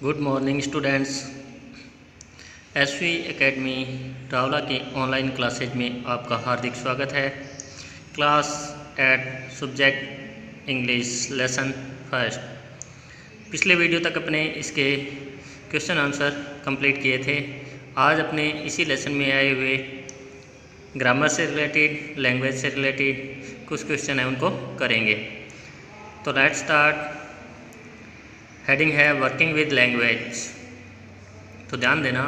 Good morning students. SV academy Rawla के online classes में आपका हार्दिक स्वागत है। Class 8 subject English lesson first. पिछले वीडियो तक अपने इसके क्वेश्चन आंसर कंप्लीट किए थे। आज अपने इसी लेसन में आए हुए ग्रामर से रिलेटेड, लैंग्वेज से रिलेटेड कुछ क्वेश्चन हैं उनको करेंगे। तो लेट्स स्टार्ट। हेडिंग है वर्किंग विद लैंग्वेज। तो ध्यान देना,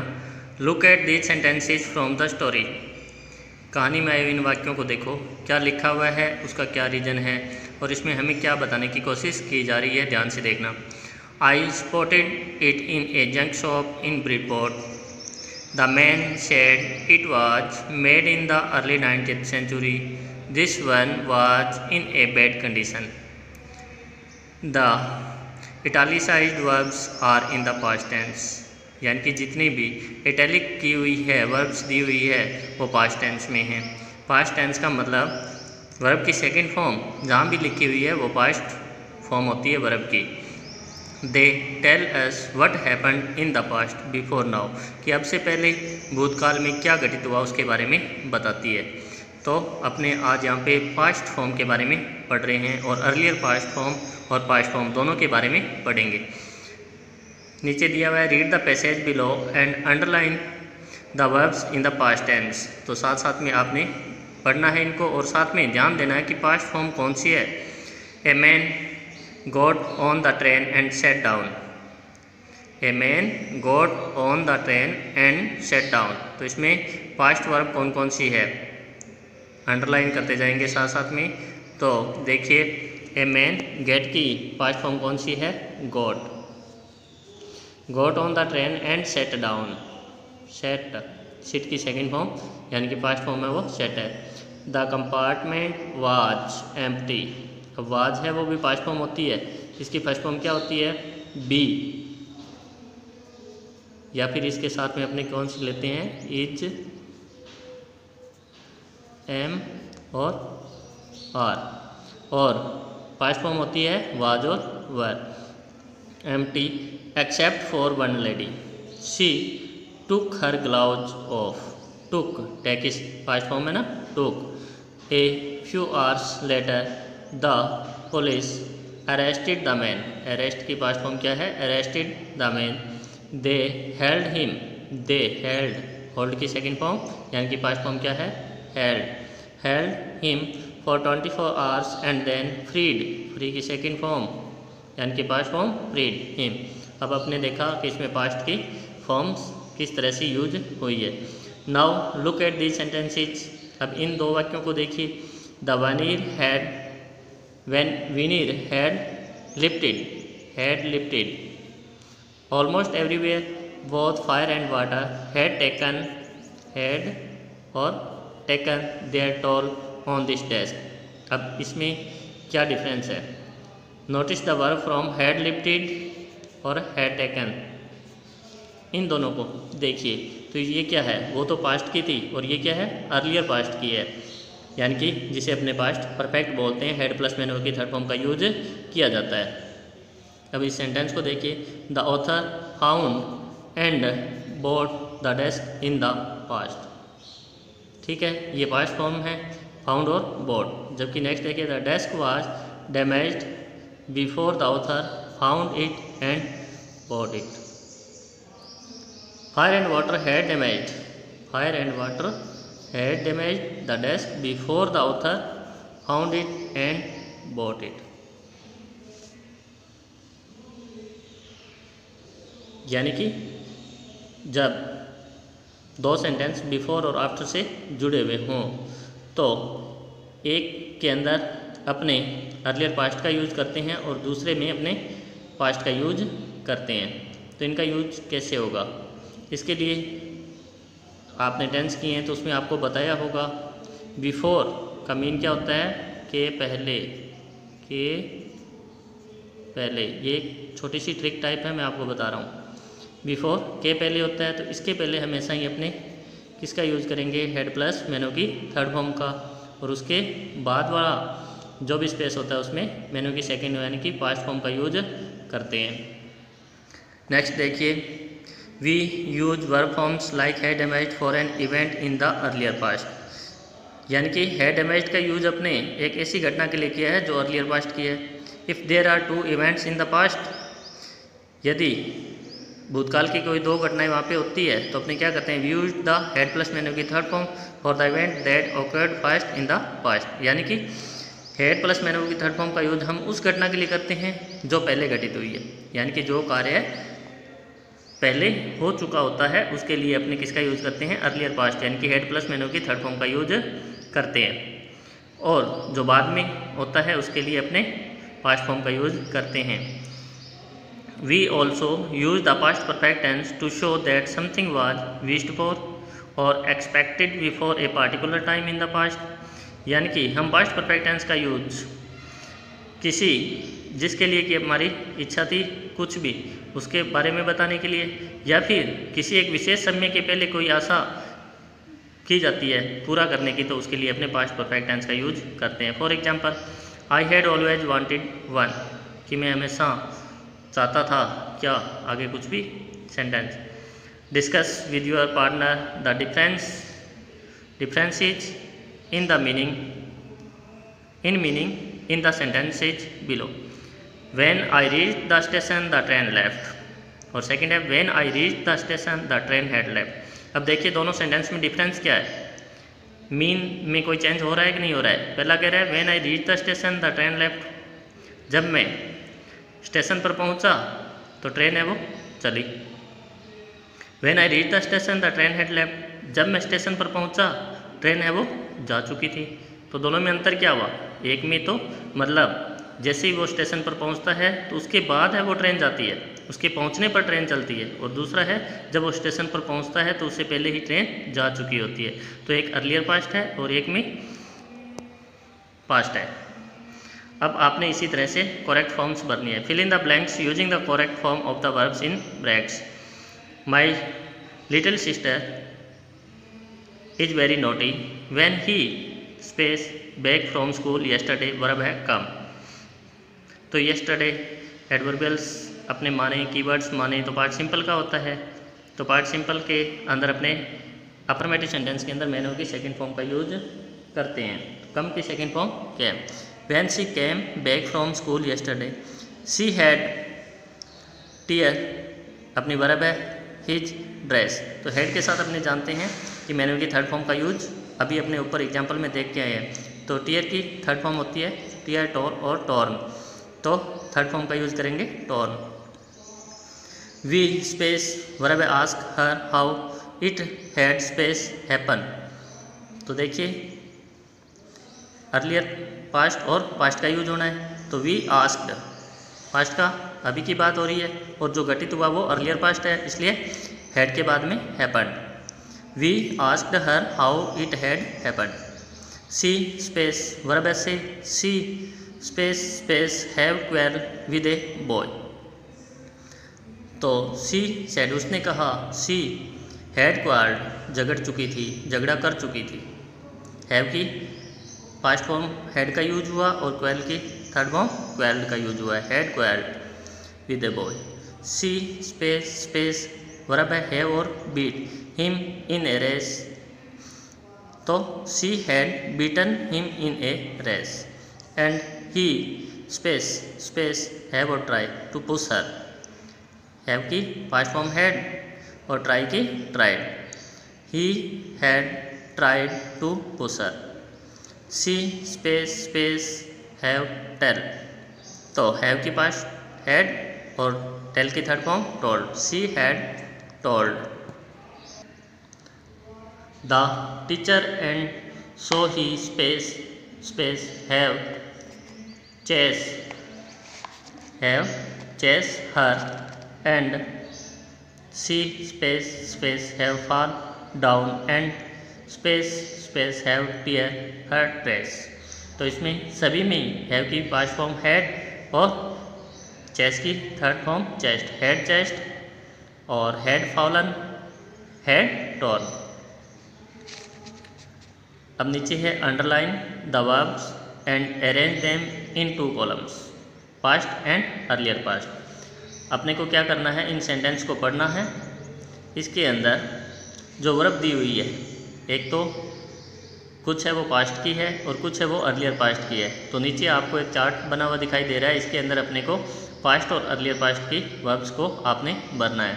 look at these sentences from the story. कहानी में आए इन वाक्यों को देखो, क्या लिखा हुआ है, उसका क्या रीजन है और इसमें हमें क्या बताने की कोशिश की जा रही है, ध्यान से देखना। I spotted it in a junk shop in Bridport. The man said it was made in the early 19th century. This one was in a bad condition. The italicised verbs are in the past tense. यानी कि जितनी भी italic की हुई है, verbs दी हुई है, वो पास्ट टेंस में हैं। पास्ट टेंस का मतलब वर्ब की सेकंड फॉर्म जहाँ भी लिखी हुई है वो पास्ट फॉर्म होती है वर्ब की। They tell us what happened in the past before now, कि अब से पहले भूतकाल में क्या घटित हुआ उसके बारे में बताती है। तो अपने आज यहाँ पे पास्ट फॉर्म के बारे में पढ़ रहे हैं और अर्लियर पास्ट फॉर्म और पास्ट फॉर्म दोनों के बारे में पढ़ेंगे। नीचे दिया हुआ है, read the passage below and underline the verbs in the past tense. तो साथ साथ में आपने पढ़ना है इनको और साथ में ध्यान देना है कि पास्ट फॉर्म कौन सी है। A man got on the train and set down. A man got on the train and set down. तो इसमें पास्ट वर्ब कौन कौन सी है अंडरलाइन करते जाएंगे साथ साथ में। तो देखिए, ए मैन गेट की पास्ट फॉर्म कौन सी है, got. Got on the train and set down, set, sit की सेकंड फॉर्म यानी कि पास्ट फॉर्म है वो सेट है। The compartment was empty. अब वाज है वो भी पास्ट फॉर्म होती है, इसकी फर्स्ट फॉर्म क्या होती है, बी, या फिर इसके साथ में अपने कौन सी लेते हैं, इज, एम और आर। और पास्ट फॉर्म होती है वाज और were. Empty except for one lady. She took her gloves off. Took, take is past form है ना, took. A few hours later the police arrested the man. Arrest की past form क्या है, arrested the man. They held him. They held, hold की second form यानी कि past form क्या है, held. Held him for 24 hours and then freed. Free की second form यानी कि पास्ट फॉर्म फ्रीड हिम। अब आपने देखा कि इसमें पास्ट की फॉर्म्स किस तरह से यूज हुई है। Now look at these sentences. अब इन दो वाक्यों को देखिए। The veneer had, when veneer had lifted almost everywhere both fire and water had taken, had और taken their toll on this desk. अब इसमें क्या डिफरेंस है, notice the verb from had lifted और हैड टेकन, इन दोनों को देखिए। तो ये क्या है, वो तो पास्ट की थी और ये क्या है, अर्लियर पास्ट की है, यानी कि जिसे अपने पास्ट परफेक्ट बोलते हैं, हेड प्लस मैन की थर्ड फॉर्म का यूज किया जाता है। अब इस सेंटेंस को देखिए। The author found and boat the desk in the past. ठीक है, ये पास्ट फॉर्म है, फाउंड और बोट। जबकि नेक्स्ट देखिए, the desk was damaged before the author found it and boat it. Fire and water had damaged, fire and water had damaged the desk before the author found it and boat it. यानी कि जब दो sentence before और after से जुड़े हुए हों तो एक के अंदर अपने अर्लियर पास्ट का यूज करते हैं और दूसरे में अपने पास्ट का यूज करते हैं। तो इनका यूज कैसे होगा, इसके लिए आपने टेंस किए हैं तो उसमें आपको बताया होगा। बिफोर का मीन क्या होता है, के पहले, के पहले। ये एक छोटी सी ट्रिक टाइप है, मैं आपको बता रहा हूँ। बिफोर के पहले होता है तो इसके पहले हमेशा ही अपने किसका यूज़ करेंगे, हेड प्लस मेनू की थर्ड फॉर्म का, और उसके बाद वाला जो भी स्पेस होता है उसमें मेनू की सेकंड यानी कि पास्ट फॉर्म का यूज करते हैं। नेक्स्ट देखिए, we use verb forms like had damaged for an event in the earlier past. यानी कि हैड डैमेज्ड का यूज अपने एक ऐसी घटना के लिए किया है जो अर्लियर पास्ट की है। If there are two events in the past, यदि भूतकाल की कोई दो घटनाएं वहाँ पे होती है तो अपने क्या करते हैं, we use the had plus main की third form for the event that occurred first in the past. यानी कि हैड प्लस मैन की थर्ड फॉर्म का यूज हम उस घटना के लिए करते हैं जो पहले घटित हुई है, यानी कि जो कार्य पहले हो चुका होता है उसके लिए अपने किसका यूज करते हैं, अर्लियर पास्ट, यानी कि हेड प्लस मैन की थर्ड फॉर्म का यूज करते हैं। और जो बाद में होता है उसके लिए अपने पास्ट फॉर्म का यूज करते हैं। We also use the past perfect tense to show that something was wished for और expected before a particular time in the past. यानी कि हम पास्ट परफेक्ट टेंस का यूज किसी जिसके लिए कि हमारी इच्छा थी कुछ भी उसके बारे में बताने के लिए, या फिर किसी एक विशेष समय के पहले कोई आशा की जाती है पूरा करने की, तो उसके लिए अपने पास्ट परफेक्ट टेंस का यूज करते हैं। For example, I had always wanted one, कि मैं हमेशा चाहता था क्या, आगे कुछ भी sentence. Discuss with your partner the differences in the meaning in the sentences below. When I reached the station the train left, और सेकंड है when I reached the station the train had left। अब देखिए दोनों sentence में difference क्या है, mean में कोई चेंज हो रहा है कि नहीं हो रहा है। पहला कह रहा है when I reached the station the train left, जब मैं स्टेशन पर पहुंचा तो ट्रेन है वो चली। when I reached the station the train had left, जब मैं स्टेशन पर पहुंचा ट्रेन है वो जा चुकी थी। तो दोनों में अंतर क्या हुआ, एक में तो मतलब जैसे ही वो स्टेशन पर पहुंचता है तो उसके बाद है वो ट्रेन जाती है, उसके पहुंचने पर ट्रेन चलती है, और दूसरा है जब वो स्टेशन पर पहुंचता है तो उससे पहले ही ट्रेन जा चुकी होती है। तो एक अर्लियर पास्ट है और एक में पास्ट है। अब आपने इसी तरह से करेक्ट फॉर्म्स भरनी है। Fill in the blanks using the correct form of the verbs in brackets. My little sister is very naughty when he space back from school yesterday, verb है कम। तो येस्टरडे एडवर्बियल्स अपने माने, keywords माने तो part simple का होता है। तो पार्ट सिंपल के अंदर अपने अफर्मेटिव सेंटेंस के अंदर मैंने की सेकंड फॉर्म का यूज करते हैं। कम की second form came. When she came back from school yesterday, she had tear, अपनी वर्ब है हिज ड्रेस। तो हेड के साथ अपने जानते हैं कि मैंने की थर्ड फॉर्म का यूज अभी अपने ऊपर एग्जाम्पल में देख के आए हैं। तो टीयर की थर्ड फॉर्म होती है टीयर, टोर और टॉर्न। तो थर्ड फॉर्म का यूज करेंगे टॉर्न। वी स्पेस वर्ब है ask her how it had space happen. तो देखिए अर्लियर पास्ट और पास्ट का यूज होना है। तो वी आस्क्ड, पास्ट का अभी की बात हो रही है, और जो घटित हुआ वो अर्लियर पास्ट है, इसलिए हैड के बाद में happened. We asked her how it had happened. She space verb है से, she space have quarreled with a boy। तो she said, उसने कहा, she had quarreled, झगड़ चुकी थी, झगड़ा कर चुकी थी। have की पास्ट फॉर्म had का यूज हुआ और quarrel की थर्ड फॉर्म quarreled का यूज हुआ है, had quarreled with a boy। she space verb है have और beat him in a race। तो she had beaten him in a race and he space have or try to push her। have की past form had और try की tried। he had tried to push her। she space have tell। तो have की past had और tell की third form told। she had told। The teacher and so he space have chased her and she space have fall down and space have tear her dress। तो इसमें सभी में have की past form had और chase की third form chest, had chest और had fallen, had torn। अब नीचे है underline the verbs and arrange them in two columns, past and earlier past. अपने को क्या करना है, इन सेंटेंस को पढ़ना है। इसके अंदर जो वर्ब दी हुई है, एक तो कुछ है वो पास्ट की है और कुछ है वो अर्लियर पास्ट की है। तो नीचे आपको एक चार्ट बना हुआ दिखाई दे रहा है, इसके अंदर अपने को पास्ट और अर्लियर पास्ट की वर्ब्स को आपने भरना है।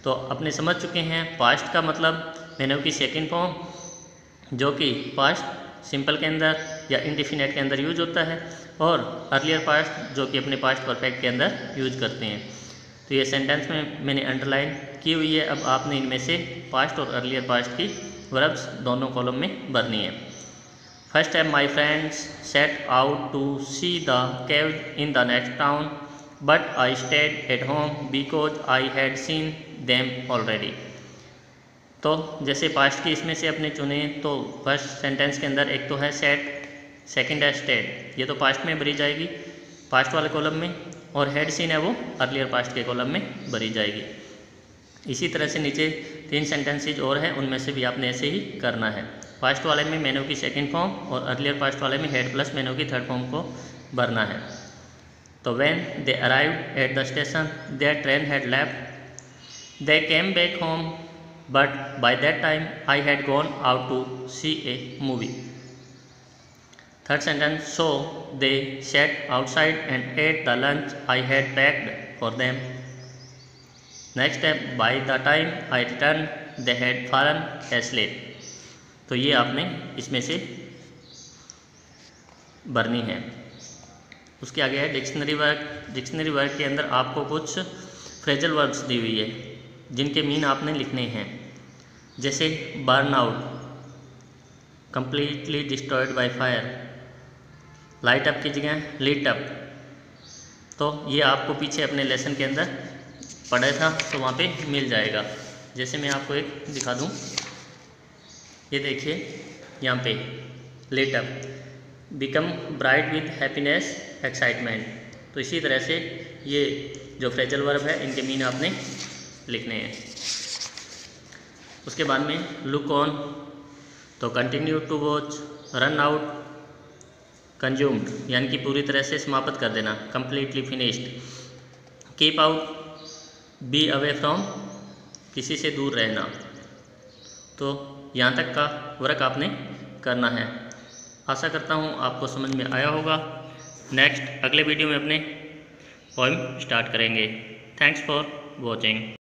तो अपने समझ चुके हैं पास्ट का मतलब मैंने की सेकंड फॉर्म, जो कि पास्ट सिंपल के अंदर या इंडेफिनिट के अंदर यूज होता है, और अर्लियर पास्ट जो कि अपने पास्ट परफेक्ट के अंदर यूज करते हैं। तो ये सेंटेंस में मैंने अंडरलाइन की हुई है। अब आपने इनमें से पास्ट और अर्लियर पास्ट की वर्ब्स दोनों कॉलम में भरनी है। फर्स्ट है my friends set out to see the cave in the next town but I stayed at home because I had seen them already. तो जैसे पास्ट की इसमें से अपने चुने, तो फर्स्ट सेंटेंस के अंदर एक तो है सेट, सेकंड है स्टेड, ये तो पास्ट में भरी जाएगी पास्ट वाले कॉलम में, और हेड सीन है वो अर्लियर पास्ट के कॉलम में भरी जाएगी। इसी तरह से नीचे 3 सेंटेंसेज और हैं, उनमें से भी आपने ऐसे ही करना है। पास्ट वाले में मैंने की सेकंड फॉर्म और अर्लियर पास्ट वाले में हेड प्लस मैंने की थर्ड फॉर्म को भरना है। तो when they arrived at the station their train had left they came back home but by that time I had gone out to see a movie. Third sentence, so they sat outside and ate the lunch I had packed for them. Next step, by the time I returned they had fallen asleep. तो ये आपने इसमें से भरनी है। उसके आगे है डिक्शनरी वर्क। डिक्शनरी वर्क के अंदर आपको कुछ फ्रेजल वर्ब्स दी हुई है जिनके मीन आपने लिखने हैं। जैसे burn out, completely destroyed by fire, light up की जगह लीट अप। तो ये आपको पीछे अपने लेसन के अंदर पढ़ा था, तो वहाँ पे मिल जाएगा। जैसे मैं आपको एक दिखा दूँ, ये देखिए यहाँ पे lit up, become bright with happiness excitement. तो इसी तरह से ये जो फ्रेजल वर्ब है इनके मीन आपने लिखने हैं। उसके बाद में लुक ऑन, तो continue to watch, run out, consumed यानी कि पूरी तरह से समाप्त कर देना, completely finished, keep out, be away from, किसी से दूर रहना। तो यहाँ तक का वर्क आपने करना है। आशा करता हूँ आपको समझ में आया होगा। नेक्स्ट अगले वीडियो में अपने पोएम स्टार्ट करेंगे। Thanks for watching.